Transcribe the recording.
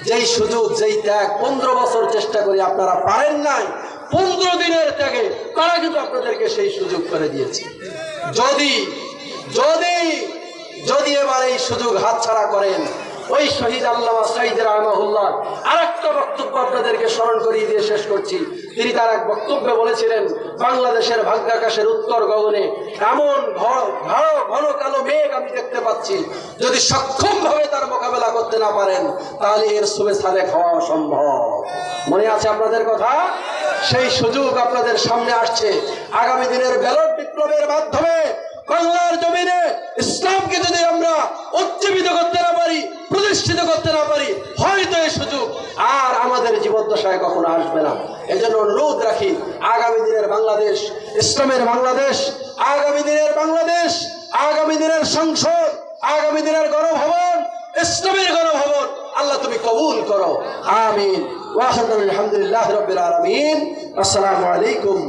যেই সুযোগ, যেই ত্যাগ 15 বছর চেষ্টা করে আপনারা পারেন নাই, 15 দিনের ত্যাগে তারা কিন্তু আপনাদেরকে সেই সুযোগ করে দিয়েছে। যদি যদি যদি এবার এই সুযোগ হাতছাড়া করেন, ওই শহীদ আল্লামা সাঈদ রাহমাহুল্লাহ আরেকটা বক্তব্য আপনাদেরকে স্মরণ করিয়ে দিয়ে শেষ করছি। তিনি তার এক বক্তব্যে বলেছিলেন, বাংলাদেশের ভাগ্যাকাশের উত্তর গগনে এমন ঘন কালো মেঘ আমি দেখতে পাচ্ছি, যদি সক্ষমভাবে তার মোকাবেলা করতে না পারেন তাহলে এর শুভে সালেক হওয়া সম্ভব। মনে আছে আপনাদের কথা? সেই সুযোগ আপনাদের সামনে আসছে। আগামী দিনের ব্যালট বিপ্লবের মাধ্যমে বাংলার জমিনে ইসলামকে যদি আমরা উজ্জীবিত করতে না পারি, প্রতিষ্ঠিত করতে না পারি, হয়তো এই সুযোগ আর আমাদের জীবদ্দশায় কখনো আসবে না। এজন্য অনুরোধ রাখি, আগামী দিনের বাংলাদেশ ইসলামের বাংলাদেশ, আগামী দিনের বাংলাদেশ, আগামী দিনের সংসদ, আগামী দিনের গণভবন ইসলামের গণভবন আল্লাহ তুমি কবুল করো, আমিন। ওয়া আলহামদুলিল্লাহি রাব্বিল আলামিন। আসসালামু আলাইকুম।